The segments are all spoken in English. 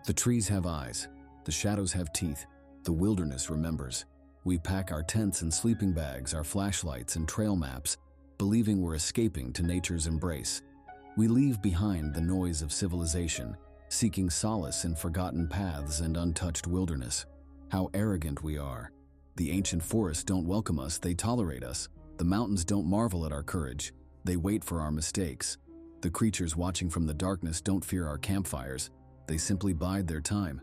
The trees have eyes, the shadows have teeth, the wilderness remembers. We pack our tents and sleeping bags, our flashlights and trail maps, believing we're escaping to nature's embrace. We leave behind the noise of civilization, seeking solace in forgotten paths and untouched wilderness. How arrogant we are. The ancient forests don't welcome us, they tolerate us. The mountains don't marvel at our courage, they wait for our mistakes. The creatures watching from the darkness don't fear our campfires, they simply bide their time.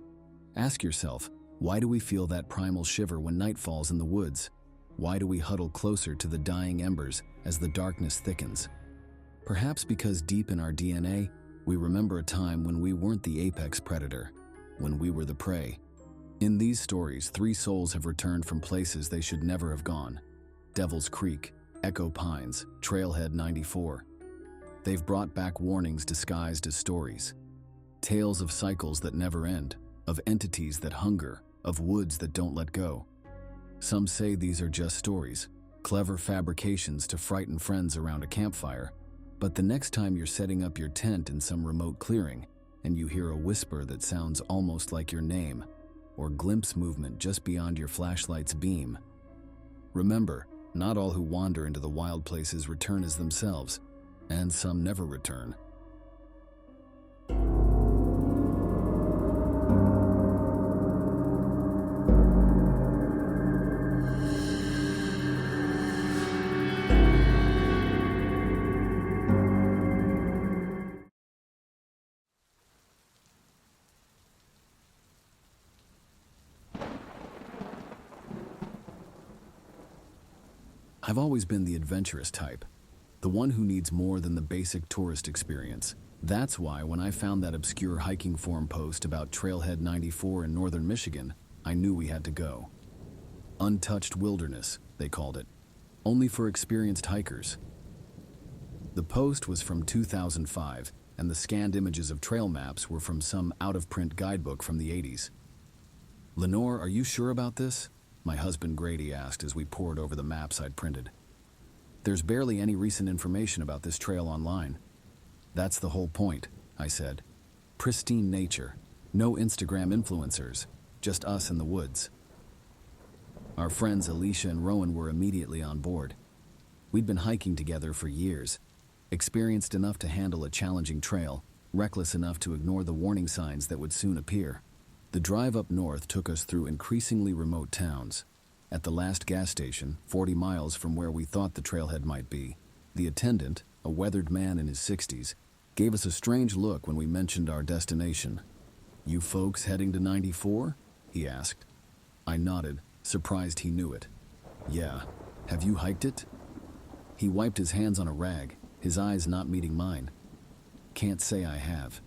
Ask yourself, why do we feel that primal shiver when night falls in the woods? Why do we huddle closer to the dying embers as the darkness thickens? Perhaps because deep in our DNA, we remember a time when we weren't the apex predator, when we were the prey. In these stories, 3 souls have returned from places they should never have gone. Devil's Creek, Echo Pines, Trailhead 94. They've brought back warnings disguised as stories. Tales of cycles that never end, of entities that hunger, of woods that don't let go. Some say these are just stories, clever fabrications to frighten friends around a campfire, but the next time you're setting up your tent in some remote clearing and you hear a whisper that sounds almost like your name, or glimpse movement just beyond your flashlight's beam, remember, not all who wander into the wild places return as themselves, and some never return. I've always been the adventurous type, the one who needs more than the basic tourist experience. That's why when I found that obscure hiking forum post about Trailhead 94 in northern Michigan, I knew we had to go. Untouched wilderness, they called it, only for experienced hikers. The post was from 2005, and the scanned images of trail maps were from some out-of-print guidebook from the 80s. "Lenore, are you sure about this?" my husband Grady asked as we pored over the maps I'd printed. "There's barely any recent information about this trail online." "That's the whole point," I said. "Pristine nature, no Instagram influencers, just us in the woods." Our friends Alicia and Rowan were immediately on board. We'd been hiking together for years, experienced enough to handle a challenging trail, reckless enough to ignore the warning signs that would soon appear. The drive up north took us through increasingly remote towns. At the last gas station, 40 miles from where we thought the trailhead might be, the attendant, a weathered man in his 60s, gave us a strange look when we mentioned our destination. "You folks heading to 94?" he asked. I nodded, surprised he knew it. "Yeah. Have you hiked it?" He wiped his hands on a rag, his eyes not meeting mine. "Can't say I have.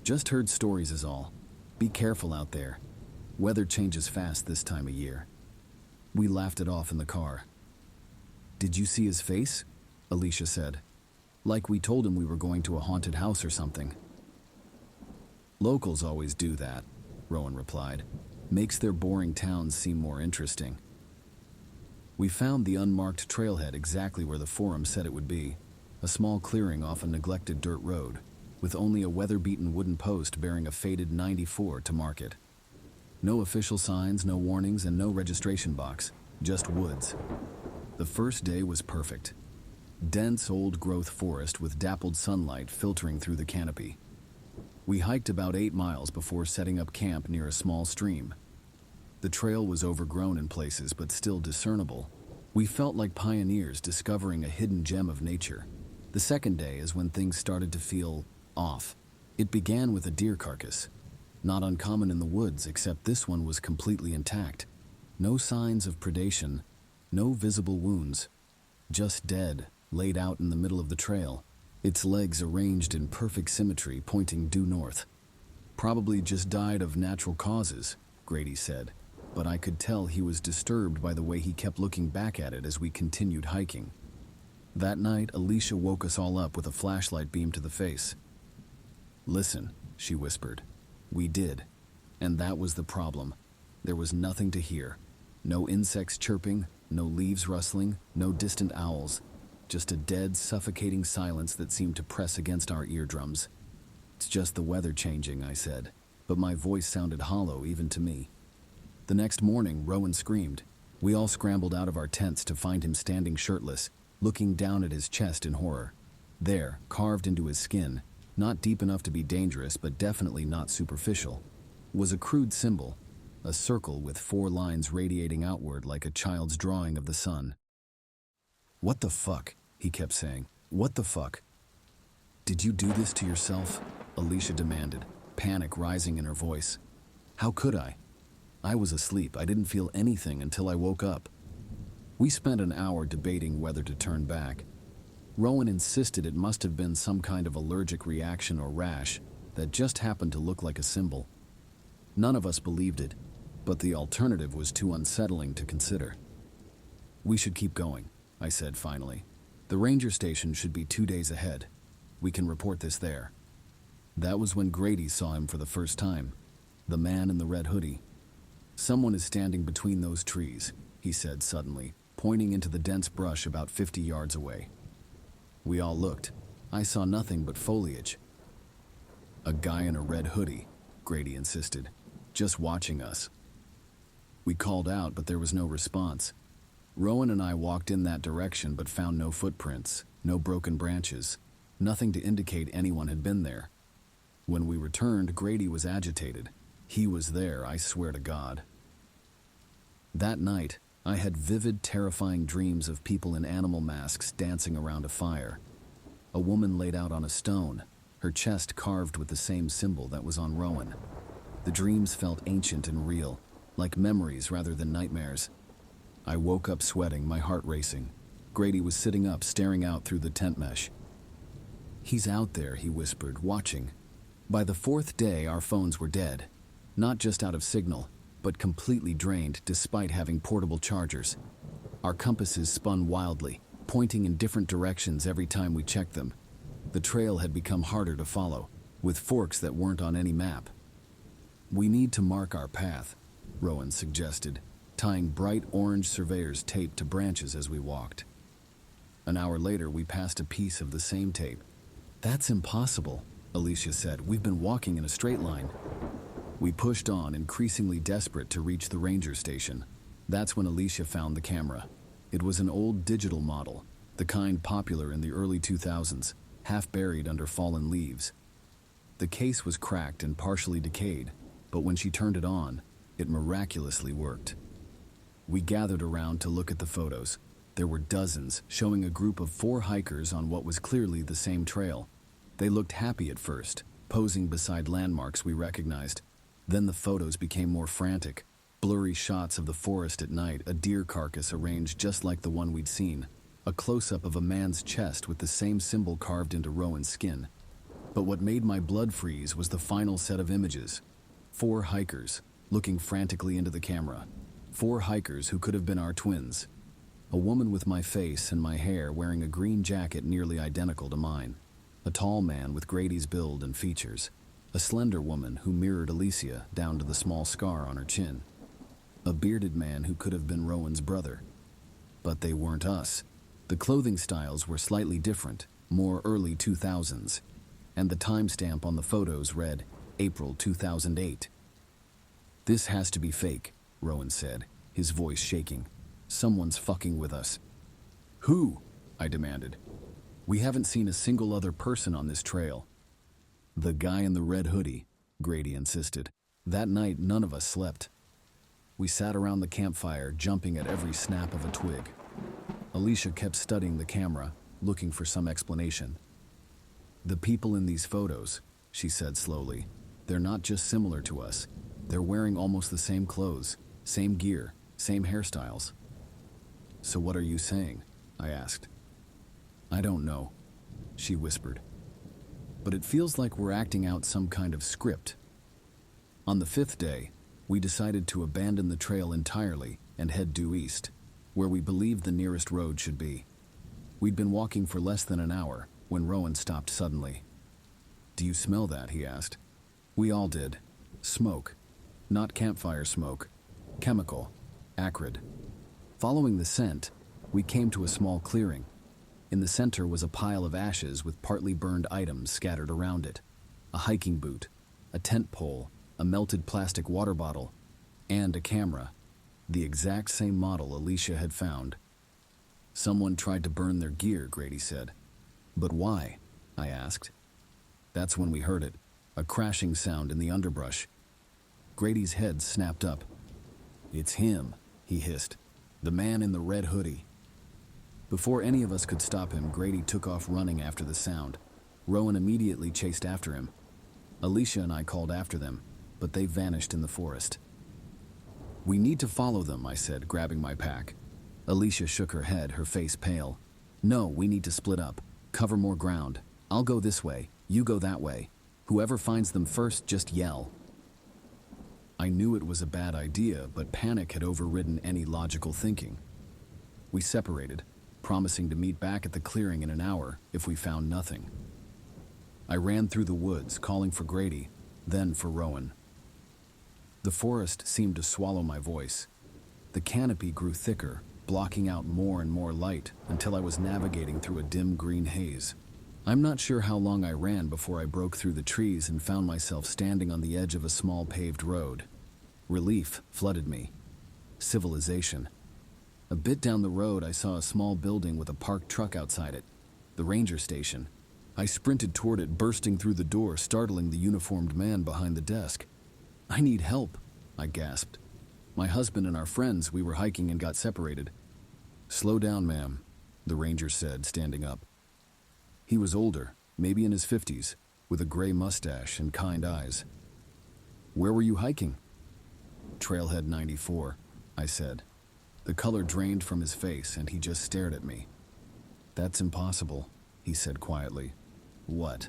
Just heard stories is all. Be careful out there. Weather changes fast this time of year." We laughed it off in the car. "Did you see his face?" Alicia said. "Like we told him we were going to a haunted house or something." "Locals always do that," Rowan replied. "Makes their boring towns seem more interesting." We found the unmarked trailhead exactly where the forum said it would be, a small clearing off a neglected dirt road, with only a weather-beaten wooden post bearing a faded 94 to mark it. No official signs, no warnings, and no registration box, just woods. The first day was perfect. Dense old-growth forest with dappled sunlight filtering through the canopy. We hiked about 8 miles before setting up camp near a small stream. The trail was overgrown in places but still discernible. We felt like pioneers discovering a hidden gem of nature. The second day is when things started to feel off. It began with a deer carcass. Not uncommon in the woods, except this one was completely intact. No signs of predation, no visible wounds. Just dead, laid out in the middle of the trail, its legs arranged in perfect symmetry pointing due north. "Probably just died of natural causes," Grady said, but I could tell he was disturbed by the way he kept looking back at it as we continued hiking. That night, Alicia woke us all up with a flashlight beam to the face. "Listen," she whispered. We did, and that was the problem. There was nothing to hear. No insects chirping, no leaves rustling, no distant owls. Just a dead, suffocating silence that seemed to press against our eardrums. "It's just the weather changing," I said. but my voice sounded hollow even to me. The next morning, Rowan screamed. We all scrambled out of our tents to find him standing shirtless, looking down at his chest in horror. There, carved into his skin, not deep enough to be dangerous but definitely not superficial, was a crude symbol, a circle with 4 lines radiating outward like a child's drawing of the sun. "What the fuck?" he kept saying. "What the fuck?" "Did you do this to yourself?" Alicia demanded, panic rising in her voice. "How could I? I was asleep. I didn't feel anything until I woke up." We spent an hour debating whether to turn back. Rowan insisted it must have been some kind of allergic reaction or rash that just happened to look like a symbol. None of us believed it, but the alternative was too unsettling to consider. "We should keep going," I said finally. "The ranger station should be 2 days ahead. We can report this there." That was when Grady saw him for the first time, the man in the red hoodie. "Someone is standing between those trees," he said suddenly, pointing into the dense brush about 50 yards away. We all looked. I saw nothing but foliage. "A guy in a red hoodie," Grady insisted, "just watching us." We called out, but there was no response. Rowan and I walked in that direction but found no footprints, no broken branches, nothing to indicate anyone had been there. When we returned, Grady was agitated. He was there, I swear to God. That night, I had vivid, terrifying dreams of people in animal masks dancing around a fire. A woman laid out on a stone, her chest carved with the same symbol that was on Rowan. The dreams felt ancient and real, like memories rather than nightmares. I woke up sweating, my heart racing. Grady was sitting up, staring out through the tent mesh. "He's out there," he whispered, watching. By the 4th day, our phones were dead. Not just out of signal, but completely drained despite having portable chargers. Our compasses spun wildly, pointing in different directions every time we checked them. The trail had become harder to follow, with forks that weren't on any map. "We need to mark our path," Rowan suggested, tying bright orange surveyor's tape to branches as we walked. An hour later, we passed a piece of the same tape. "That's impossible," Alicia said. "We've been walking in a straight line." We pushed on, increasingly desperate to reach the ranger station. That's when Alicia found the camera. It was an old digital model, the kind popular in the early 2000s, half buried under fallen leaves. The case was cracked and partially decayed, but when she turned it on, it miraculously worked. We gathered around to look at the photos. There were dozens, showing a group of 4 hikers on what was clearly the same trail. They looked happy at first, posing beside landmarks we recognized. Then the photos became more frantic. Blurry shots of the forest at night, a deer carcass arranged just like the one we'd seen, a close-up of a man's chest with the same symbol carved into Rowan's skin. But what made my blood freeze was the final set of images. 4 hikers, looking frantically into the camera. 4 hikers who could have been our twins. A woman with my face and my hair wearing a green jacket nearly identical to mine. A tall man with Grady's build and features. A slender woman who mirrored Alicia down to the small scar on her chin. A bearded man who could have been Rowan's brother. But they weren't us. The clothing styles were slightly different, more early 2000s. And the timestamp on the photos read April 2008. "This has to be fake," Rowan said, his voice shaking. "Someone's fucking with us." "Who?" I demanded. "We haven't seen a single other person on this trail." "The guy in the red hoodie," Grady insisted. That night, none of us slept. We sat around the campfire, jumping at every snap of a twig. Alicia kept studying the camera, looking for some explanation. "The people in these photos," she said slowly, "they're not just similar to us. They're wearing almost the same clothes, same gear, same hairstyles." "So what are you saying?" I asked. "I don't know," she whispered. "But it feels like we're acting out some kind of script." On the 5th day, we decided to abandon the trail entirely and head due east, where we believed the nearest road should be. We'd been walking for less than an hour when Rowan stopped suddenly. "Do you smell that?" he asked. We all did. Smoke. Not campfire smoke. Chemical. Acrid. Following the scent, we came to a small clearing. In the center was a pile of ashes with partly burned items scattered around it. A hiking boot, a tent pole, a melted plastic water bottle, and a camera, the exact same model Alicia had found. Someone tried to burn their gear, Grady said. But why? I asked. That's when we heard it, a crashing sound in the underbrush. Grady's head snapped up. It's him, he hissed. The man in the red hoodie. Before any of us could stop him, Grady took off running after the sound. Rowan immediately chased after him. Alicia and I called after them, but they vanished in the forest. We need to follow them, I said, grabbing my pack. Alicia shook her head, her face pale. No, we need to split up, cover more ground. I'll go this way, you go that way. Whoever finds them first, just yell. I knew it was a bad idea, but panic had overridden any logical thinking. We separated, promising to meet back at the clearing in an hour if we found nothing. I ran through the woods, calling for Grady, then for Rowan. The forest seemed to swallow my voice. The canopy grew thicker, blocking out more and more light until I was navigating through a dim green haze. I'm not sure how long I ran before I broke through the trees and found myself standing on the edge of a small paved road. Relief flooded me. Civilization. A bit down the road, I saw a small building with a parked truck outside it. The ranger station. I sprinted toward it, bursting through the door, startling the uniformed man behind the desk. I need help, I gasped. My husband and our friends, we were hiking and got separated. Slow down, ma'am, the ranger said, standing up. He was older, maybe in his 50s, with a gray mustache and kind eyes. Where were you hiking? Trailhead 94, I said. The color drained from his face and he just stared at me. That's impossible, he said quietly. What?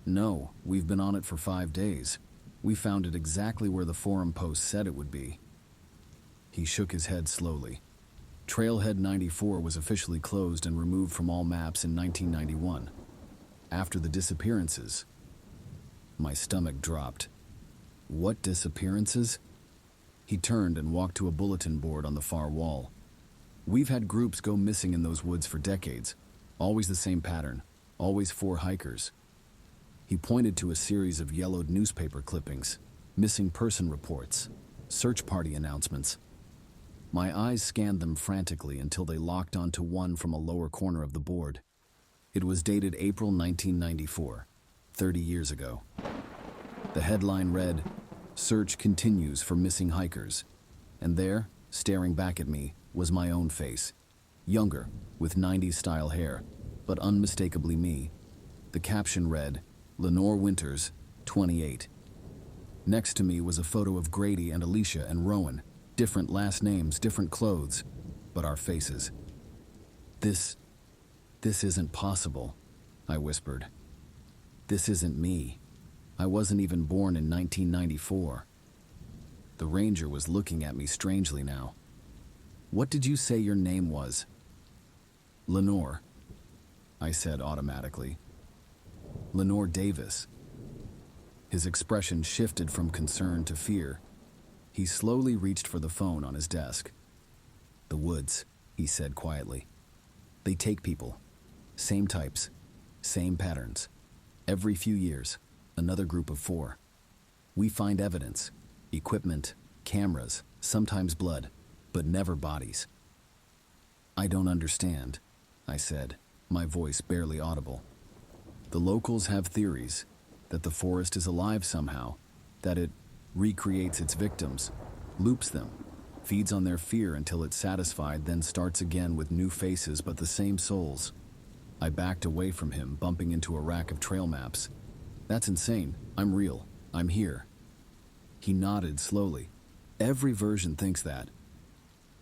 No, we've been on it for 5 days. We found it exactly where the forum post said it would be. He shook his head slowly. Trailhead 94 was officially closed and removed from all maps in 1991. After the disappearances. My stomach dropped. What disappearances? He turned and walked to a bulletin board on the far wall. We've had groups go missing in those woods for decades. Always the same pattern. Always 4 hikers. He pointed to a series of yellowed newspaper clippings, missing person reports, search party announcements. My eyes scanned them frantically until they locked onto one from a lower corner of the board. It was dated April 1994, 30 years ago. The headline read, "Search continues for missing hikers." And there, staring back at me, was my own face. Younger, with 90s-style hair, but unmistakably me. The caption read, Lenore Winters, 28. Next to me was a photo of Grady and Alicia and Rowan. Different last names, different clothes, but our faces. This isn't possible, I whispered. This isn't me. I wasn't even born in 1994. The ranger was looking at me strangely now. What did you say your name was? Lenore, I said automatically. Lenore Davis. His expression shifted from concern to fear. He slowly reached for the phone on his desk. The woods, he said quietly. They take people. Same types. Same patterns. Every few years, another group of 4. We find evidence, equipment, cameras, sometimes blood, but never bodies. I don't understand, I said, my voice barely audible. The locals have theories that the forest is alive somehow, that it recreates its victims, loops them, feeds on their fear until it's satisfied, then starts again with new faces but the same souls. I backed away from him, bumping into a rack of trail maps. That's insane. I'm real. I'm here. He nodded slowly. Every version thinks that.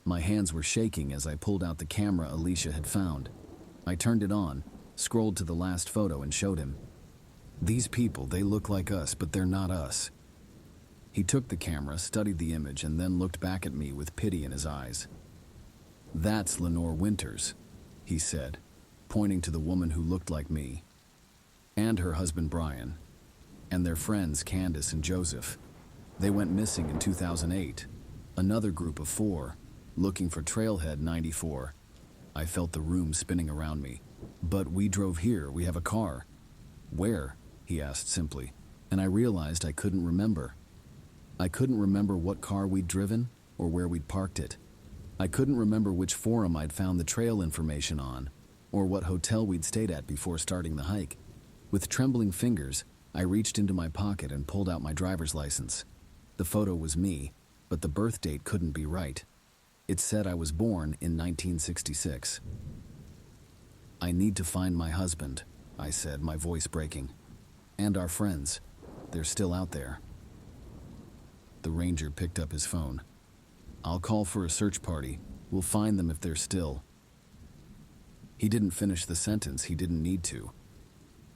My hands were shaking as I pulled out the camera Alicia had found. I turned it on, scrolled to the last photo and showed him. These people, they look like us, but they're not us. He took the camera, studied the image, and then looked back at me with pity in his eyes. That's Lenore Winters, he said, pointing to the woman who looked like me, and her husband Brian, and their friends Candace and Joseph. They went missing in 2008. Another group of 4, looking for Trailhead 94. I felt the room spinning around me. But we drove here, we have a car. Where? He asked simply, and I realized I couldn't remember. I couldn't remember what car we'd driven or where we'd parked it. I couldn't remember which forum I'd found the trail information on, or what hotel we'd stayed at before starting the hike. With trembling fingers, I reached into my pocket and pulled out my driver's license. The photo was me, but the birth date couldn't be right. It said I was born in 1966. "I need to find my husband," I said, my voice breaking. "And our friends. They're still out there." The ranger picked up his phone. "I'll call for a search party. We'll find them if they're still." He didn't finish the sentence. He didn't need to.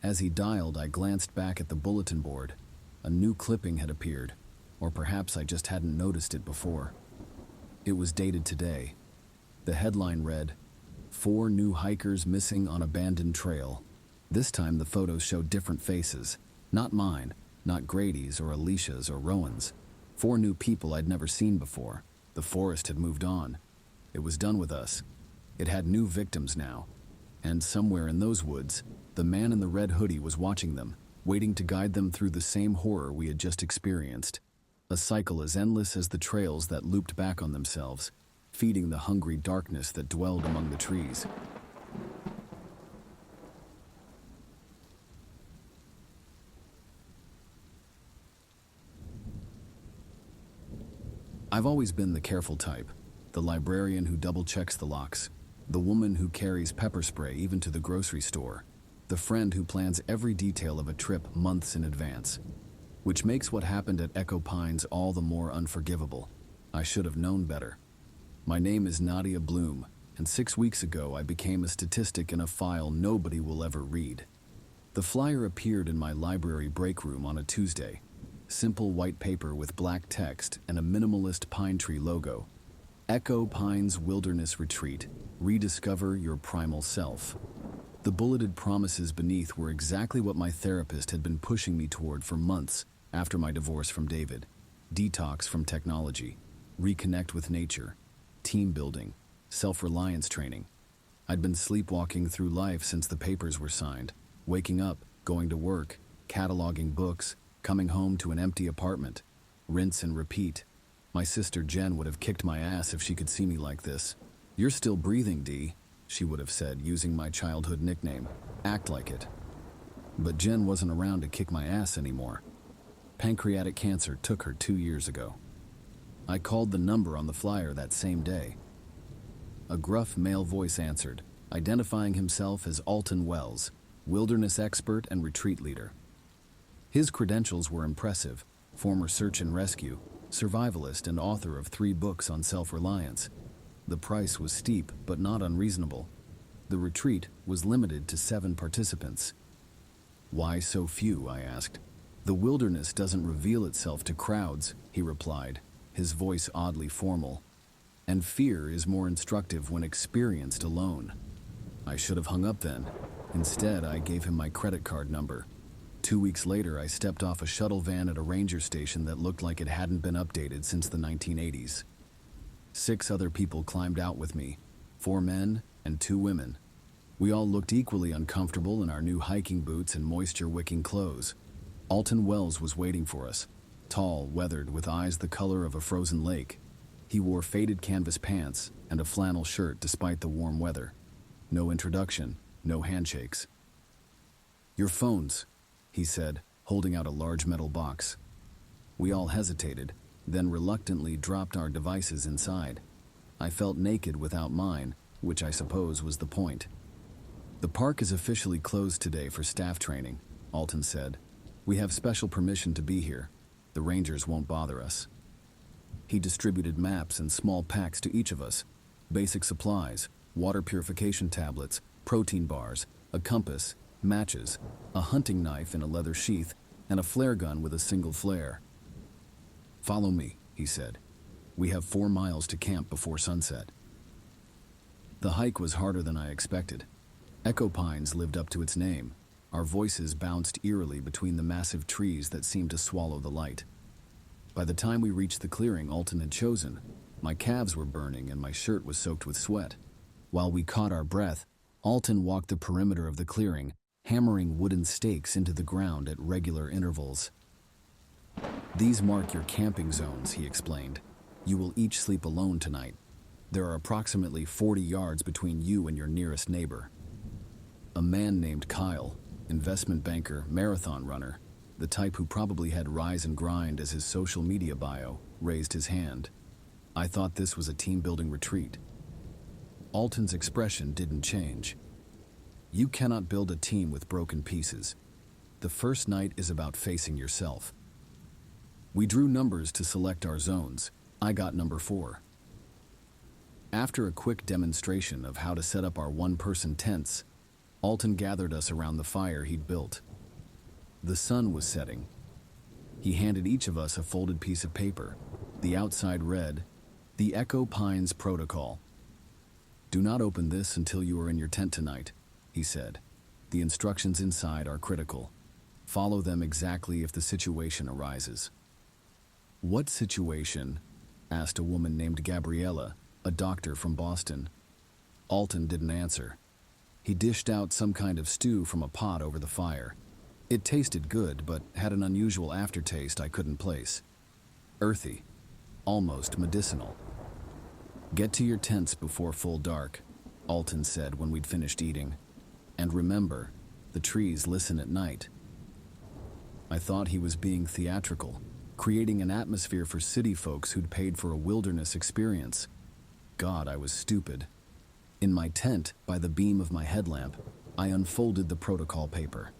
As he dialed, I glanced back at the bulletin board. A new clipping had appeared, or perhaps I just hadn't noticed it before. It was dated today. The headline read, "4 new hikers missing on abandoned trail." This time the photos showed different faces. Not mine, not Grady's or Alicia's or Rowan's. 4 new people I'd never seen before. The forest had moved on. It was done with us. It had new victims now. And somewhere in those woods, the man in the red hoodie was watching them, waiting to guide them through the same horror we had just experienced. A cycle as endless as the trails that looped back on themselves, feeding the hungry darkness that dwelled among the trees. I've always been the careful type, the librarian who double-checks the locks, the woman who carries pepper spray even to the grocery store, the friend who plans every detail of a trip months in advance. Which makes what happened at Echo Pines all the more unforgivable. I should have known better. My name is Nadia Bloom, and 6 weeks ago I became a statistic in a file nobody will ever read. The flyer appeared in my library break room on a Tuesday. Simple white paper with black text and a minimalist pine tree logo. Echo Pines Wilderness Retreat. Rediscover your primal self. The bulleted promises beneath were exactly what my therapist had been pushing me toward for months after my divorce from David. Detox from technology, reconnect with nature, team building, self-reliance training. I'd been sleepwalking through life since the papers were signed, waking up, going to work, cataloging books, coming home to an empty apartment. Rinse and repeat. My sister Jen would have kicked my ass if she could see me like this. "You're still breathing, Dee," she would have said, using my childhood nickname. "Act like it." But Jen wasn't around to kick my ass anymore. Pancreatic cancer took her 2 years ago. I called the number on the flyer that same day. A gruff male voice answered, identifying himself as Alton Wells, wilderness expert and retreat leader. His credentials were impressive: former search and rescue, survivalist, and author of 3 books on self-reliance. The price was steep, but not unreasonable. The retreat was limited to 7 participants. "Why so few?" I asked. "The wilderness doesn't reveal itself to crowds," he replied, his voice oddly formal. "And fear is more instructive when experienced alone." I should have hung up then. Instead, I gave him my credit card number. 2 weeks later, I stepped off a shuttle van at a ranger station that looked like it hadn't been updated since the 1980s. 6 other people climbed out with me, 4 men and 2 women. We all looked equally uncomfortable in our new hiking boots and moisture-wicking clothes. Alton Wells was waiting for us, tall, weathered, with eyes the color of a frozen lake. He wore faded canvas pants and a flannel shirt despite the warm weather. No introduction, no handshakes. "Your phones," he said, holding out a large metal box. We all hesitated, then reluctantly dropped our devices inside. I felt naked without mine, which I suppose was the point. "The park is officially closed today for staff training," Alton said. "We have special permission to be here. The rangers won't bother us." He distributed maps and small packs to each of us. Basic supplies, water purification tablets, protein bars, a compass, matches, a hunting knife in a leather sheath, and a flare gun with a single flare. "Follow me," he said. "We have 4 miles to camp before sunset." The hike was harder than I expected. Echo Pines lived up to its name. Our voices bounced eerily between the massive trees that seemed to swallow the light. By the time we reached the clearing Alton had chosen, my calves were burning and my shirt was soaked with sweat. While we caught our breath, Alton walked the perimeter of the clearing, hammering wooden stakes into the ground at regular intervals. "These mark your camping zones," he explained. "You will each sleep alone tonight. There are approximately 40 yards between you and your nearest neighbor." A man named Kyle, investment banker, marathon runner, the type who probably had Rise and Grind as his social media bio, raised his hand. I thought this was a team-building retreat. Alton's expression didn't change. You cannot build a team with broken pieces. The first night is about facing yourself. We drew numbers to select our zones. I got number 4. After a quick demonstration of how to set up our one-person tents, Alton gathered us around the fire he'd built. The sun was setting. He handed each of us a folded piece of paper. The outside read, "The Echo Pines Protocol. Do not open this until you are in your tent tonight," he said. "The instructions inside are critical. Follow them exactly if the situation arises." "What situation?" asked a woman named Gabriella, a doctor from Boston. Alton didn't answer. He dished out some kind of stew from a pot over the fire. It tasted good, but had an unusual aftertaste I couldn't place. Earthy, almost medicinal. "Get to your tents before full dark," Alton said when we'd finished eating. "And remember, the trees listen at night." I thought he was being theatrical, creating an atmosphere for city folks who'd paid for a wilderness experience. God, I was stupid. In my tent, by the beam of my headlamp, I unfolded the protocol paper.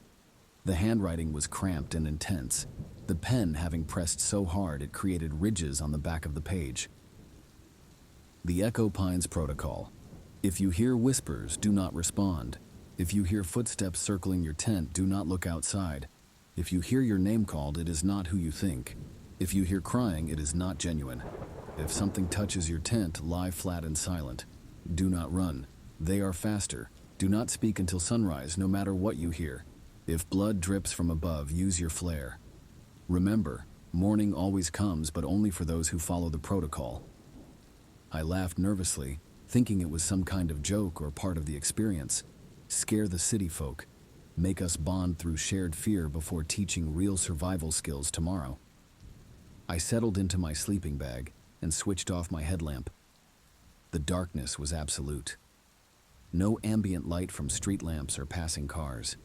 The handwriting was cramped and intense, the pen having pressed so hard it created ridges on the back of the page. "The Echo Pines Protocol. If you hear whispers, do not respond. If you hear footsteps circling your tent, do not look outside. If you hear your name called, it is not who you think. If you hear crying, it is not genuine. If something touches your tent, lie flat and silent. Do not run. They are faster. Do not speak until sunrise, no matter what you hear. If blood drips from above, use your flare. Remember, morning always comes, but only for those who follow the protocol." I laughed nervously, thinking it was some kind of joke or part of the experience. Scare the city folk. Make us bond through shared fear before teaching real survival skills tomorrow. I settled into my sleeping bag and switched off my headlamp. The darkness was absolute. No ambient light from street lamps or passing cars.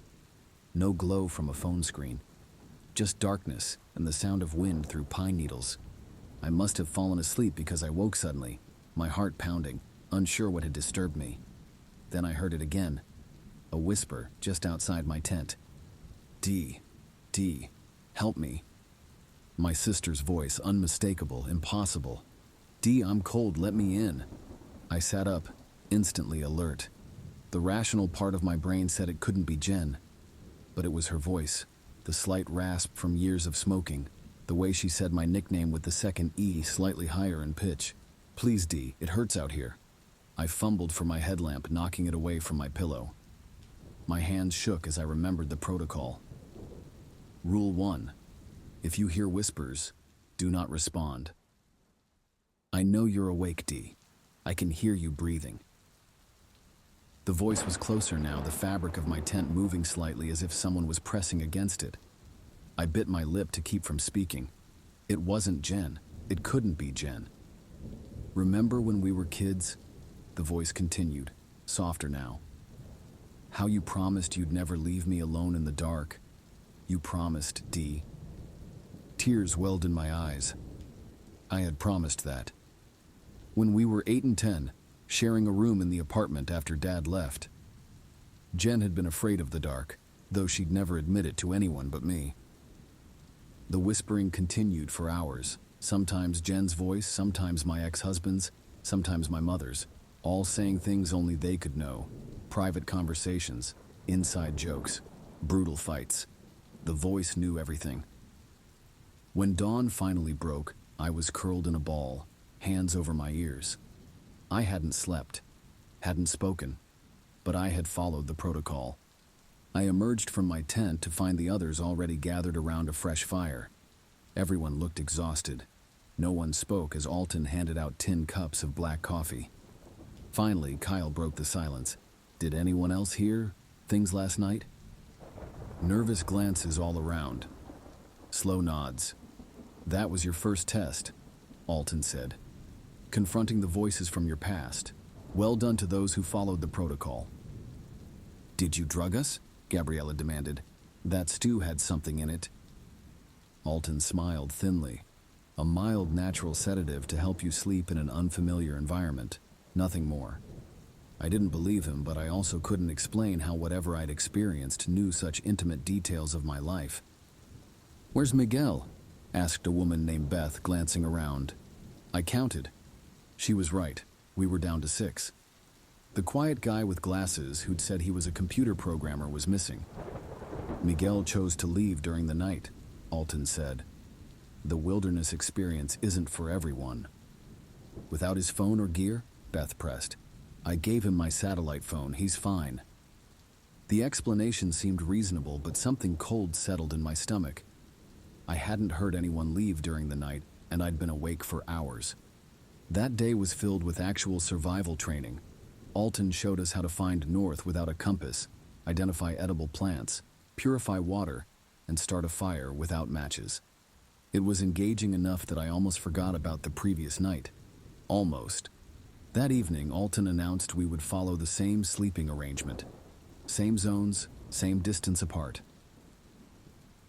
No glow from a phone screen. Just darkness and the sound of wind through pine needles. I must have fallen asleep because I woke suddenly, my heart pounding, unsure what had disturbed me. Then I heard it again, a whisper just outside my tent. "D, help me." My sister's voice, unmistakable, impossible. "D, I'm cold, let me in." I sat up, instantly alert. The rational part of my brain said it couldn't be Jen, but it was her voice, the slight rasp from years of smoking, the way she said my nickname with the second E slightly higher in pitch. "Please, D, it hurts out here." I fumbled for my headlamp, knocking it away from my pillow. My hands shook as I remembered the protocol. Rule 1. If you hear whispers, do not respond. "I know you're awake, D. I can hear you breathing." The voice was closer now, the fabric of my tent moving slightly as if someone was pressing against it. I bit my lip to keep from speaking. It wasn't Jen. It couldn't be Jen. "Remember when we were kids?" The voice continued, softer now. "How you promised you'd never leave me alone in the dark. You promised, D." Tears welled in my eyes. I had promised that. When we were 8 and 10, sharing a room in the apartment after Dad left. Jen had been afraid of the dark, though she'd never admit it to anyone but me. The whispering continued for hours, sometimes Jen's voice, sometimes my ex-husband's, sometimes my mother's, all saying things only they could know, private conversations, inside jokes, brutal fights. The voice knew everything. When dawn finally broke, I was curled in a ball, hands over my ears. I hadn't slept, hadn't spoken, but I had followed the protocol. I emerged from my tent to find the others already gathered around a fresh fire. Everyone looked exhausted. No one spoke as Alton handed out tin cups of black coffee. Finally, Kyle broke the silence. "Did anyone else hear things last night?" Nervous glances all around. Slow nods. That was your first test, Alton said. Confronting the voices from your past. Well done to those who followed the protocol. Did you drug us? Gabriella demanded. That stew had something in it. Alton smiled thinly. A mild natural sedative to help you sleep in an unfamiliar environment. Nothing more. I didn't believe him, but I also couldn't explain how whatever I'd experienced knew such intimate details of my life. Where's Miguel? Asked a woman named Beth, glancing around. I counted. She was right. We were down to 6. The quiet guy with glasses who'd said he was a computer programmer was missing. Miguel chose to leave during the night, Alton said. The wilderness experience isn't for everyone. Without his phone or gear? Beth pressed. I gave him my satellite phone. He's fine. The explanation seemed reasonable, but something cold settled in my stomach. I hadn't heard anyone leave during the night, and I'd been awake for hours. That day was filled with actual survival training. Alton showed us how to find north without a compass, identify edible plants, purify water, and start a fire without matches. It was engaging enough that I almost forgot about the previous night. Almost. That evening, Alton announced we would follow the same sleeping arrangement. Same zones, same distance apart.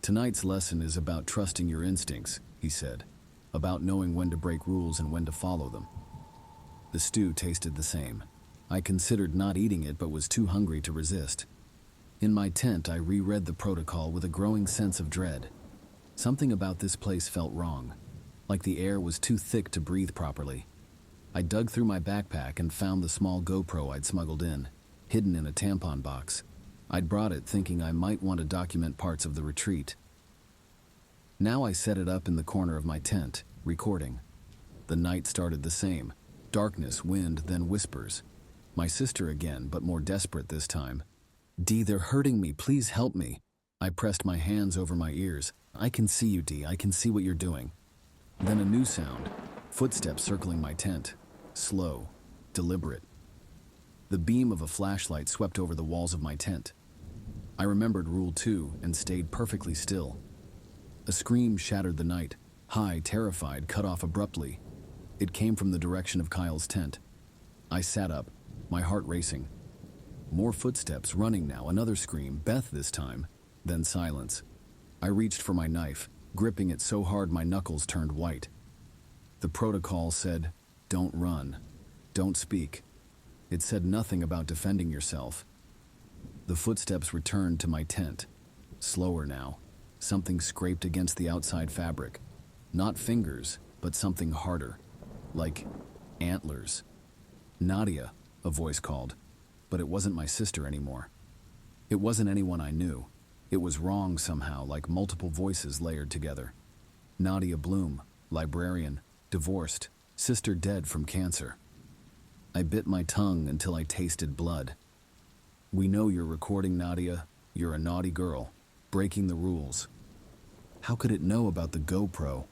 Tonight's lesson is about trusting your instincts, he said. About knowing when to break rules and when to follow them. The stew tasted the same. I considered not eating it, but was too hungry to resist. In my tent, I reread the protocol with a growing sense of dread. Something about this place felt wrong, like the air was too thick to breathe properly. I dug through my backpack and found the small GoPro I'd smuggled in, hidden in a tampon box. I'd brought it thinking I might want to document parts of the retreat. Now I set it up in the corner of my tent, recording. The night started the same. Darkness, wind, then whispers. My sister again, but more desperate this time. Dee, they're hurting me. Please help me. I pressed my hands over my ears. I can see you, Dee. I can see what you're doing. Then a new sound. Footsteps circling my tent. Slow. Deliberate. The beam of a flashlight swept over the walls of my tent. I remembered Rule 2 and stayed perfectly still. A scream shattered the night. High, terrified, cut off abruptly. It came from the direction of Kyle's tent. I sat up, my heart racing. More footsteps, running now, another scream, Beth this time, then silence. I reached for my knife, gripping it so hard my knuckles turned white. The protocol said, don't run, don't speak. It said nothing about defending yourself. The footsteps returned to my tent, slower now. Something scraped against the outside fabric. Not fingers, but something harder, like antlers. Nadia, a voice called, but it wasn't my sister anymore. It wasn't anyone I knew. It was wrong somehow, like multiple voices layered together. Nadia Bloom, librarian, divorced, sister dead from cancer. I bit my tongue until I tasted blood. We know you're recording, Nadia. You're a naughty girl, breaking the rules. How could it know about the GoPro?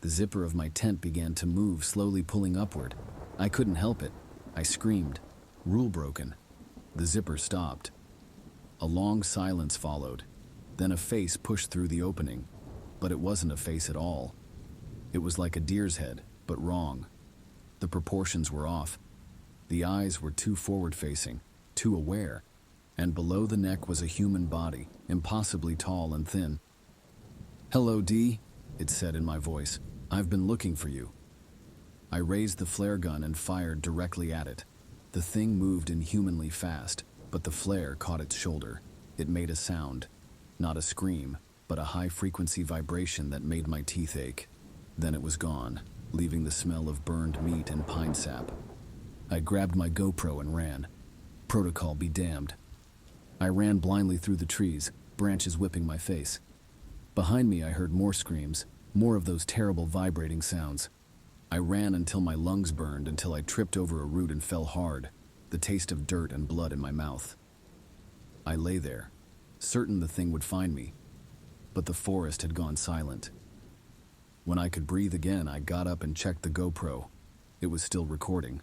The zipper of my tent began to move, slowly pulling upward. I couldn't help it. I screamed. Rule broken. The zipper stopped. A long silence followed. Then a face pushed through the opening. But it wasn't a face at all. It was like a deer's head, but wrong. The proportions were off. The eyes were too forward-facing, too aware. And below the neck was a human body, impossibly tall and thin. Hello, Dee, it said in my voice. I've been looking for you. I raised the flare gun and fired directly at it. The thing moved inhumanly fast, but the flare caught its shoulder. It made a sound, not a scream, but a high-frequency vibration that made my teeth ache. Then it was gone, leaving the smell of burned meat and pine sap. I grabbed my GoPro and ran. Protocol be damned. I ran blindly through the trees, branches whipping my face. Behind me I heard more screams, more of those terrible vibrating sounds. I ran until my lungs burned, until I tripped over a root and fell hard, the taste of dirt and blood in my mouth. I lay there, certain the thing would find me, but the forest had gone silent. When I could breathe again, I got up and checked the GoPro. It was still recording.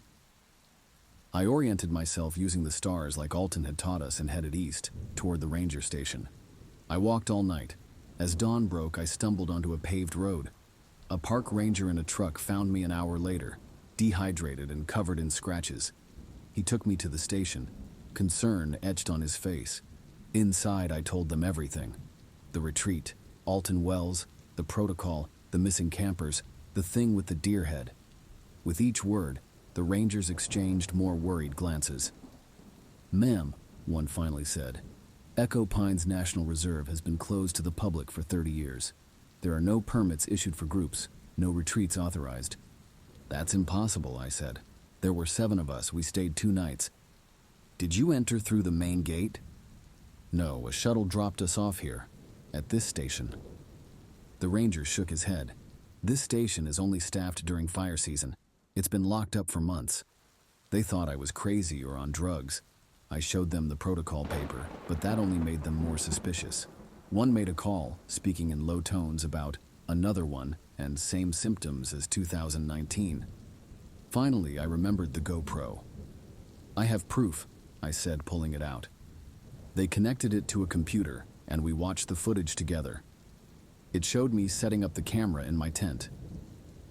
I oriented myself using the stars like Alton had taught us and headed east, toward the ranger station. I walked all night, As dawn broke, I stumbled onto a paved road. A park ranger in a truck found me an hour later, dehydrated and covered in scratches. He took me to the station, concern etched on his face. Inside, I told them everything. The retreat, Alton Wells, the protocol, the missing campers, the thing with the deer head. With each word, the rangers exchanged more worried glances. "Ma'am," one finally said, "Echo Pines National Reserve has been closed to the public for 30 years. There are no permits issued for groups, no retreats authorized." "That's impossible," I said. "There were 7 of us. We stayed 2 nights." "Did you enter through the main gate?" "No, a shuttle dropped us off here, at this station." The ranger shook his head. "This station is only staffed during fire season. It's been locked up for months." They thought I was crazy or on drugs. I showed them the protocol paper, but that only made them more suspicious. One made a call, speaking in low tones about another one and same symptoms as 2019. Finally, I remembered the GoPro. "I have proof," I said, pulling it out. They connected it to a computer, and we watched the footage together. It showed me setting up the camera in my tent.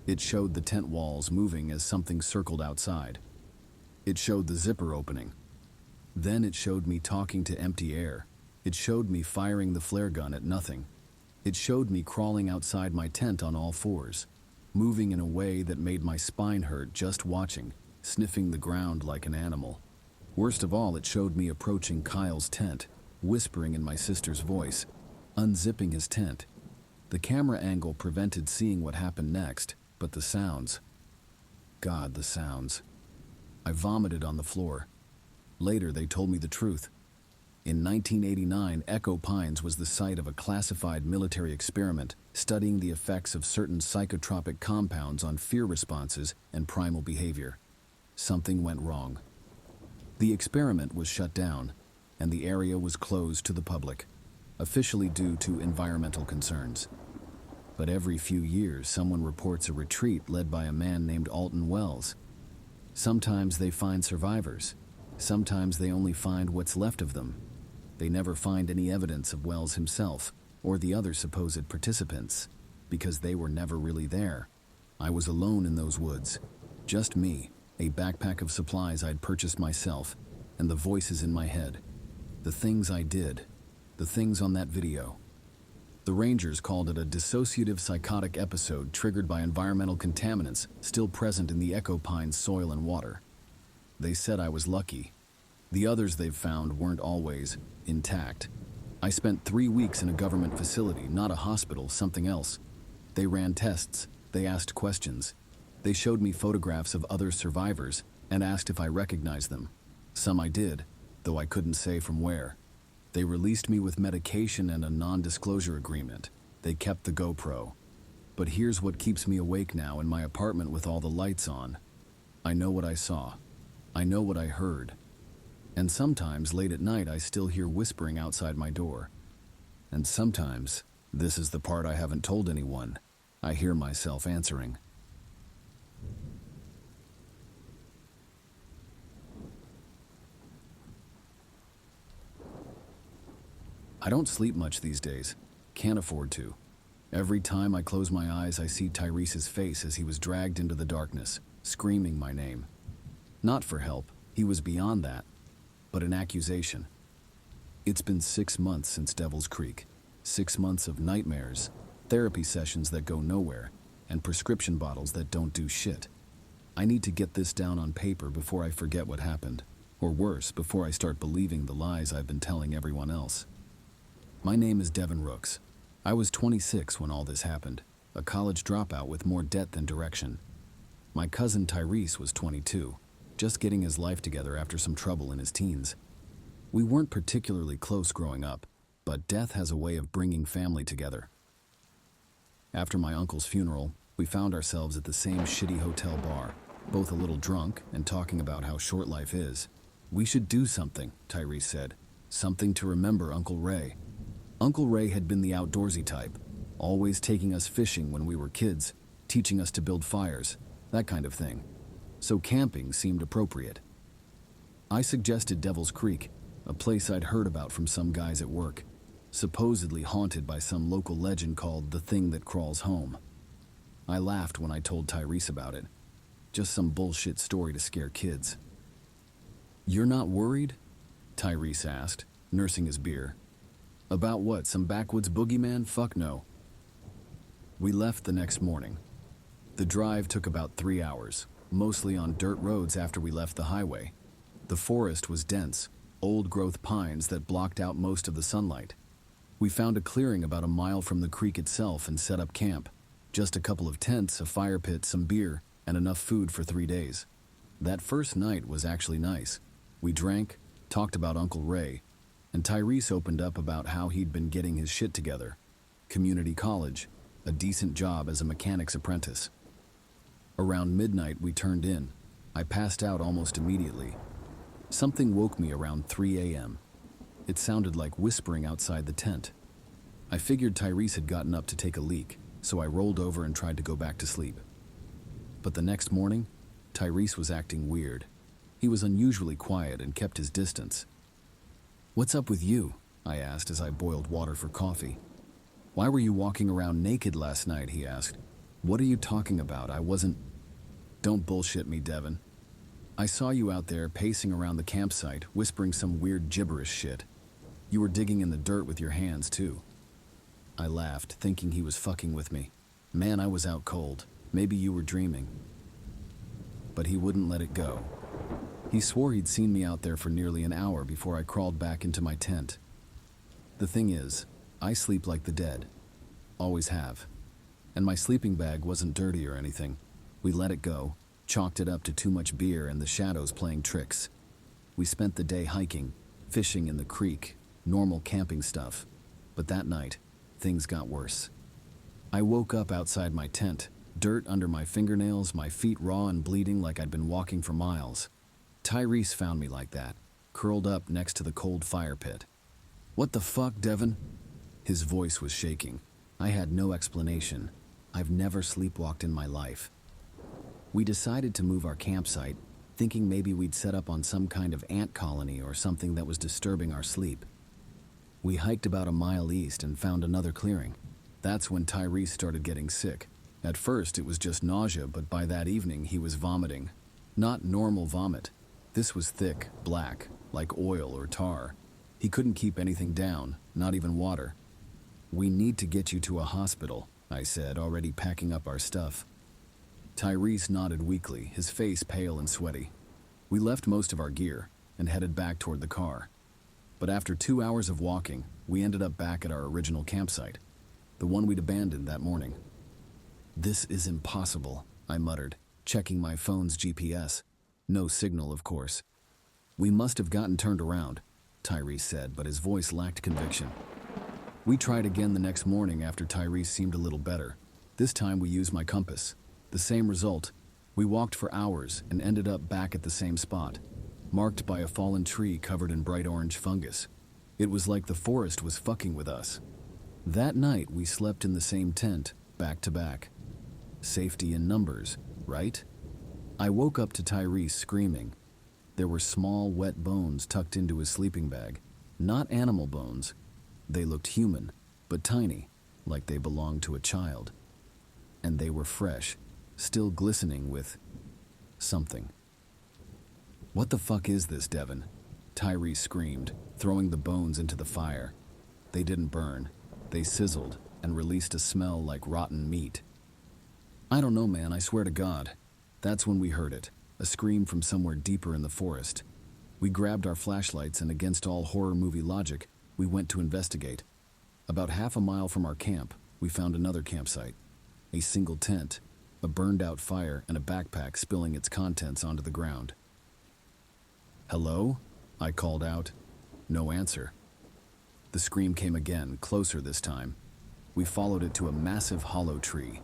It showed the tent walls moving as something circled outside. It showed the zipper opening. Then it showed me talking to empty air. It showed me firing the flare gun at nothing. It showed me crawling outside my tent on all 4s, moving in a way that made my spine hurt just watching, sniffing the ground like an animal. Worst of all, it showed me approaching Kyle's tent, whispering in my sister's voice, unzipping his tent. The camera angle prevented seeing what happened next, but the sounds. God, the sounds. I vomited on the floor. Later, they told me the truth. In 1989, Echo Pines was the site of a classified military experiment studying the effects of certain psychotropic compounds on fear responses and primal behavior. Something went wrong. The experiment was shut down, and the area was closed to the public, officially due to environmental concerns. But every few years, someone reports a retreat led by a man named Alton Wells. Sometimes they find survivors. Sometimes they only find what's left of them. They never find any evidence of Wells himself or the other supposed participants, because they were never really there. I was alone in those woods. Just me, a backpack of supplies I'd purchased myself, and the voices in my head. The things I did. The things on that video. The rangers called it a dissociative psychotic episode triggered by environmental contaminants still present in the Echo Pines soil and water. They said I was lucky. The others they've found weren't always intact. I spent 3 weeks in a government facility, not a hospital, something else. They ran tests. They asked questions. They showed me photographs of other survivors and asked if I recognized them. Some I did, though I couldn't say from where. They released me with medication and a non-disclosure agreement. They kept the GoPro. But here's what keeps me awake now in my apartment with all the lights on. I know what I saw. I know what I heard. And sometimes, late at night, I still hear whispering outside my door. And sometimes, this is the part I haven't told anyone, I hear myself answering. I don't sleep much these days. Can't afford to. Every time I close my eyes, I see Tyrese's face as he was dragged into the darkness, screaming my name. Not for help, he was beyond that, but an accusation. It's been 6 months since Devil's Creek. 6 months of nightmares, therapy sessions that go nowhere, and prescription bottles that don't do shit. I need to get this down on paper before I forget what happened, or worse, before I start believing the lies I've been telling everyone else. My name is Devin Rooks. I was 26 when all this happened, a college dropout with more debt than direction. My cousin Tyrese was 22, just getting his life together after some trouble in his teens. We weren't particularly close growing up, but death has a way of bringing family together. After my uncle's funeral, we found ourselves at the same shitty hotel bar, both a little drunk and talking about how short life is. "We should do something," Tyrese said. "Something to remember Uncle Ray." Uncle Ray had been the outdoorsy type, always taking us fishing when we were kids, teaching us to build fires, that kind of thing. So camping seemed appropriate. I suggested Devil's Creek, a place I'd heard about from some guys at work. supposedly haunted by some local legend called the thing that crawls home. I laughed when I told Tyrese about it. Just some bullshit story to scare kids. "You're not worried?" Tyrese asked, nursing his beer. "About what, some backwoods boogeyman? Fuck no." We left the next morning. The drive took about 3 hours, mostly on dirt roads after we left the highway. The forest was dense, old-growth pines that blocked out most of the sunlight. We found a clearing about a mile from the creek itself and set up camp. Just a couple of tents, a fire pit, some beer, and enough food for 3 days. That first night was actually nice. We drank, talked about Uncle Ray, and Tyrese opened up about how he'd been getting his shit together. Community college, a decent job as a mechanic's apprentice. Around midnight, we turned in. I passed out almost immediately. Something woke me around 3 a.m. It sounded like whispering outside the tent. I figured Tyrese had gotten up to take a leak, so I rolled over and tried to go back to sleep. But the next morning, Tyrese was acting weird. He was unusually quiet and kept his distance. "What's up with you?" I asked as I boiled water for coffee. "Why were you walking around naked last night?" he asked. "What are you talking about? I wasn't—" "Don't bullshit me, Devin. I saw you out there pacing around the campsite, whispering some weird gibberish shit. You were digging in the dirt with your hands, too." I laughed, thinking he was fucking with me. Man, I was out cold. Maybe you were dreaming. But he wouldn't let it go. He swore he'd seen me out there for nearly an hour before I crawled back into my tent. The thing is, I sleep like the dead. Always have. And my sleeping bag wasn't dirty or anything. We let it go, chalked it up to too much beer and the shadows playing tricks. We spent the day hiking, fishing in the creek, normal camping stuff. But that night, things got worse. I woke up outside my tent, dirt under my fingernails, my feet raw and bleeding like I'd been walking for miles. Tyrese found me like that, curled up next to the cold fire pit. "What the fuck, Devin?" His voice was shaking. I had no explanation. I've never sleepwalked in my life. We decided to move our campsite, thinking maybe we'd set up on some kind of ant colony or something that was disturbing our sleep. We hiked about a mile east and found another clearing. That's when Tyrese started getting sick. At first it was just nausea, but by that evening he was vomiting. Not normal vomit. This was thick, black, like oil or tar. He couldn't keep anything down, not even water. "We need to get you to a hospital," I said, already packing up our stuff. Tyrese nodded weakly, his face pale and sweaty. We left most of our gear and headed back toward the car. But after 2 hours of walking, we ended up back at our original campsite, the one we'd abandoned that morning. "This is impossible," I muttered, checking my phone's GPS. No signal, of course. "We must have gotten turned around," Tyrese said, but his voice lacked conviction. We tried again the next morning after Tyrese seemed a little better. This time we used my compass. The same result. We walked for hours and ended up back at the same spot, marked by a fallen tree covered in bright orange fungus. It was like the forest was fucking with us. That night we slept in the same tent, back to back. Safety in numbers, right? I woke up to Tyrese screaming. There were small, wet bones tucked into his sleeping bag. Not animal bones. They looked human, but tiny, like they belonged to a child. And they were fresh, still glistening with something. "What the fuck is this, Devin?" Tyrese screamed, throwing the bones into the fire. They didn't burn. They sizzled and released a smell like rotten meat. "I don't know, man, I swear to God." That's when we heard it, a scream from somewhere deeper in the forest. We grabbed our flashlights and, against all horror movie logic, we went to investigate. About half a mile from our camp, we found another campsite. A single tent, a burned-out fire, and a backpack spilling its contents onto the ground. "Hello?" I called out. No answer. The scream came again, closer this time. We followed it to a massive hollow tree.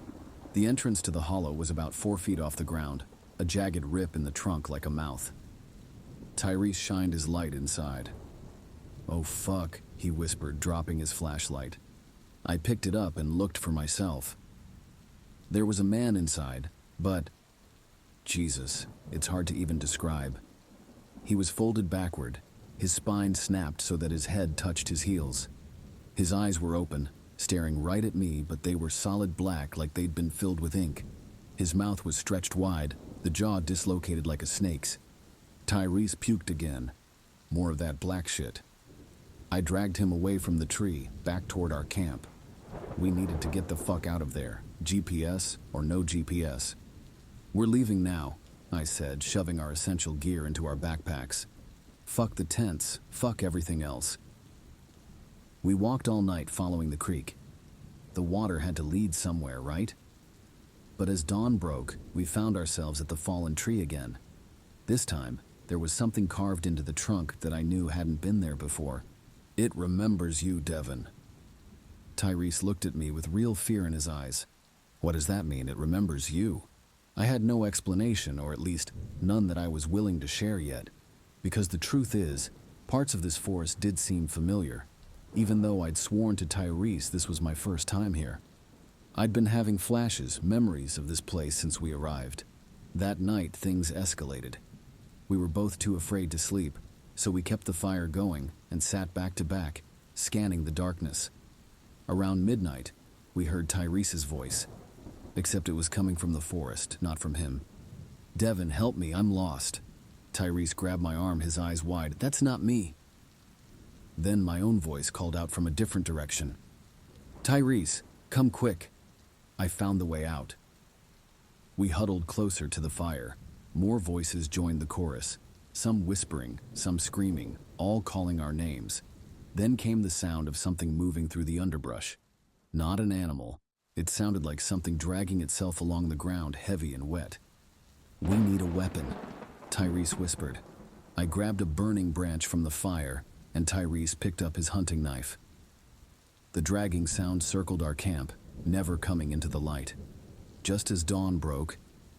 The entrance to the hollow was about 4 feet off the ground, a jagged rip in the trunk like a mouth. Tyrese shined his light inside. "Oh fuck," he whispered, dropping his flashlight. I picked it up and looked for myself. There was a man inside, but... Jesus, it's hard to even describe. He was folded backward, his spine snapped so that his head touched his heels. His eyes were open, staring right at me, but they were solid black like they'd been filled with ink. His mouth was stretched wide, the jaw dislocated like a snake's. Tyrese puked again. More of that black shit. I dragged him away from the tree, back toward our camp. We needed to get the fuck out of there, GPS or no GPS. We're leaving now, I said, shoving our essential gear into our backpacks. Fuck the tents, fuck everything else. We walked all night following the creek. The water had to lead somewhere, right? But as dawn broke, we found ourselves at the fallen tree again. This time, there was something carved into the trunk that I knew hadn't been there before. It remembers you, Devin. Tyrese looked at me with real fear in his eyes. What does that mean, it remembers you? I had no explanation, or at least none that I was willing to share yet. Because the truth is, parts of this forest did seem familiar, even though I'd sworn to Tyrese this was my first time here. I'd been having flashes, memories of this place since we arrived. That night, things escalated. We were both too afraid to sleep, so we kept the fire going and sat back to back, scanning the darkness. Around midnight, we heard Tyrese's voice, except it was coming from the forest, not from him. Devin, help me, I'm lost. Tyrese grabbed my arm, his eyes wide. That's not me. Then my own voice called out from a different direction. Tyrese, come quick. I found the way out. We huddled closer to the fire. More voices joined the chorus, some whispering, some screaming, all calling our names. Then came the sound of something moving through the underbrush. Not an animal. It sounded like something dragging itself along the ground, heavy and wet. We need a weapon, Tyrese whispered. I grabbed a burning branch from the fire, and Tyrese picked up his hunting knife. The dragging sound circled our camp, never coming into the light. Just as dawn broke,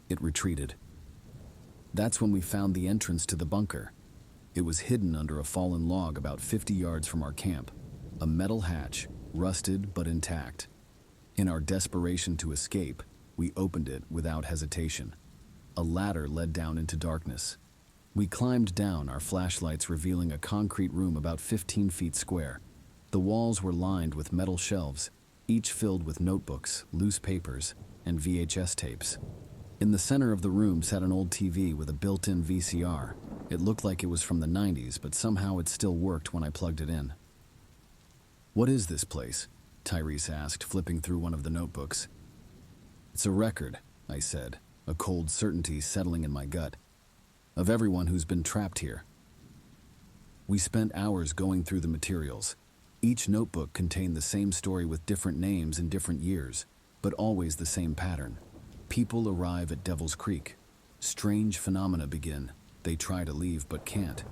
it retreated. That's when we found the entrance to the bunker. It was hidden under a fallen log about 50 yards from our camp, a metal hatch, rusted but intact. In our desperation to escape, we opened it without hesitation. A ladder led down into darkness. We climbed down, our flashlights revealing a concrete room about 15 feet square. The walls were lined with metal shelves, each filled with notebooks, loose papers, and VHS tapes. In the center of the room sat an old TV with a built-in VCR. It looked like it was from the 90s, but somehow it still worked when I plugged it in. What is this place? Tyrese asked, flipping through one of the notebooks. It's a record, I said, a cold certainty settling in my gut, of everyone who's been trapped here. We spent hours going through the materials. Each notebook contained the same story with different names and different years, but always the same pattern. People arrive at Devil's Creek. Strange phenomena begin. They try to leave but can't.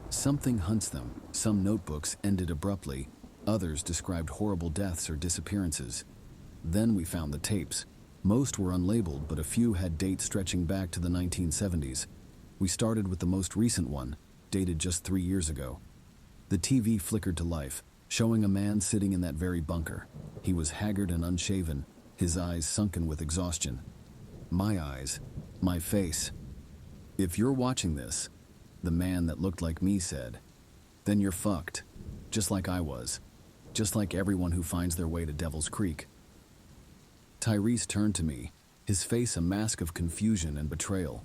Something hunts them. Some notebooks ended abruptly. Others described horrible deaths or disappearances. Then we found the tapes. Most were unlabeled, but a few had dates stretching back to the 1970s. We started with the most recent one, dated just 3 years ago. The TV flickered to life, showing a man sitting in that very bunker. He was haggard and unshaven, his eyes sunken with exhaustion. My eyes, my face. If you're watching this, the man that looked like me said, then you're fucked, just like I was, just like everyone who finds their way to Devil's Creek. Tyrese turned to me, his face a mask of confusion and betrayal.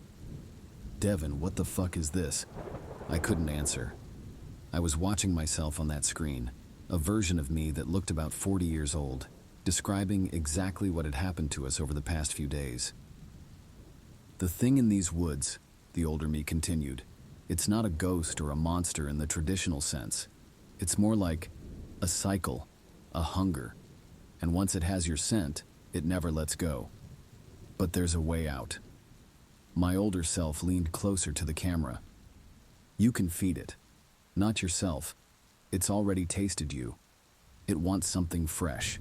Devin, what the fuck is this? I couldn't answer. I was watching myself on that screen, a version of me that looked about 40 years old, describing exactly what had happened to us over the past few days. The thing in these woods, the older me continued, it's not a ghost or a monster in the traditional sense. It's more like a cycle, a hunger, and once it has your scent, it never lets go. But there's a way out. My older self leaned closer to the camera. You can feed it, not yourself. It's already tasted you. It wants something fresh.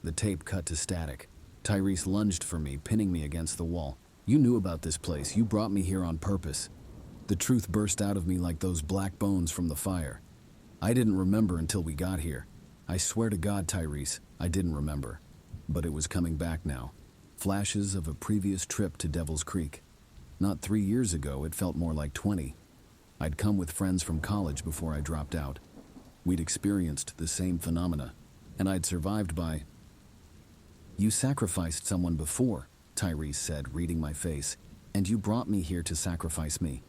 The tape cut to static. Tyrese lunged for me, pinning me against the wall. You knew about this place. You brought me here on purpose. The truth burst out of me like those black bones from the fire. I didn't remember until we got here. I swear to God, Tyrese, I didn't remember. But it was coming back now. Flashes of a previous trip to Devil's Creek. Not 3 years ago, it felt more like 20. I'd come with friends from college before I dropped out. We'd experienced the same phenomena, and I'd survived by... "You sacrificed someone before," Tyrese said, reading my face, "and you brought me here to sacrifice me."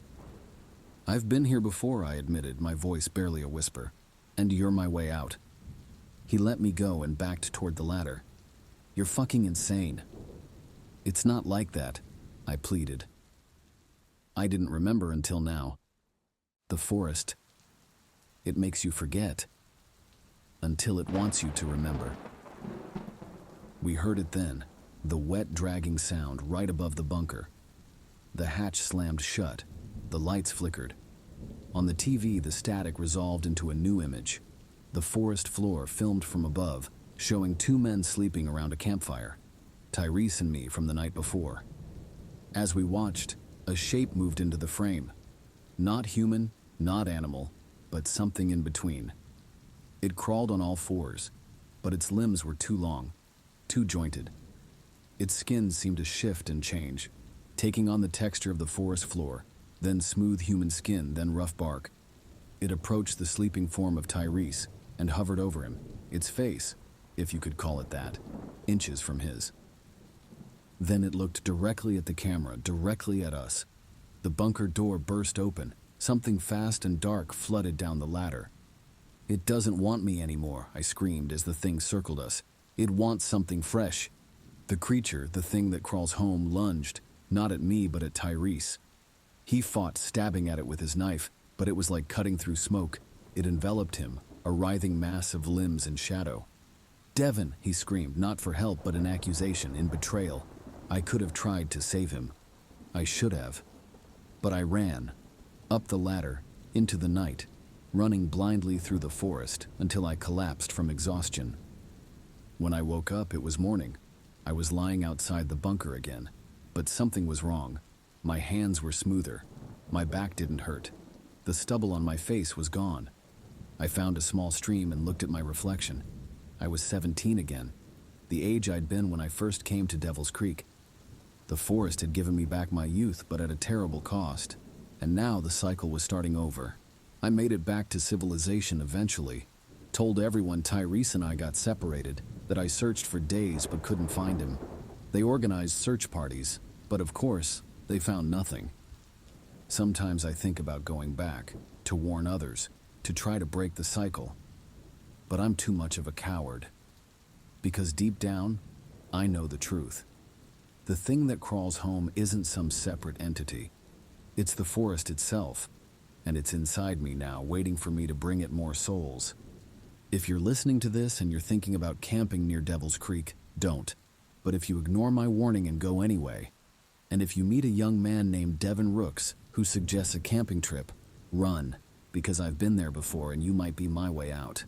"I've been here before," I admitted, my voice barely a whisper, "and you're my way out." He let me go and backed toward the ladder. "You're fucking insane." "It's not like that," I pleaded. I didn't remember until now. The forest, it makes you forget, until it wants you to remember. We heard it then, the wet, dragging sound right above the bunker. The hatch slammed shut, the lights flickered. On the TV, the static resolved into a new image. The forest floor filmed from above, showing two men sleeping around a campfire, Tyrese and me from the night before. As we watched, a shape moved into the frame. Not human, not animal, but something in between. It crawled on all fours, but its limbs were too long, too jointed. Its skin seemed to shift and change, taking on the texture of the forest floor, then smooth human skin, then rough bark. It approached the sleeping form of Tyrese and hovered over him, its face, if you could call it that, inches from his. Then it looked directly at the camera, directly at us. The bunker door burst open. Something fast and dark flooded down the ladder. "It doesn't want me anymore," I screamed as the thing circled us. "It wants something fresh." The creature, the thing that crawls home, lunged, not at me but at Tyrese. He fought, stabbing at it with his knife, but it was like cutting through smoke. It enveloped him, a writhing mass of limbs and shadow. "Devin," he screamed, not for help but in accusation, in betrayal. I could have tried to save him. I should have. But I ran, up the ladder, into the night, running blindly through the forest until I collapsed from exhaustion. When I woke up, it was morning. I was lying outside the bunker again, but something was wrong. My hands were smoother. My back didn't hurt. The stubble on my face was gone. I found a small stream and looked at my reflection. I was 17 again, the age I'd been when I first came to Devil's Creek. The forest had given me back my youth, but at a terrible cost. And now the cycle was starting over. I made it back to civilization eventually. Told everyone Tyrese and I got separated, that I searched for days but couldn't find him. They organized search parties, but of course, they found nothing. Sometimes I think about going back, to warn others, to try to break the cycle. But I'm too much of a coward. Because deep down, I know the truth. The thing that crawls home isn't some separate entity. It's the forest itself, and it's inside me now, waiting for me to bring it more souls. If you're listening to this and you're thinking about camping near Devil's Creek, don't. But if you ignore my warning and go anyway, and if you meet a young man named Devin Rooks who suggests a camping trip, run, because I've been there before and you might be my way out.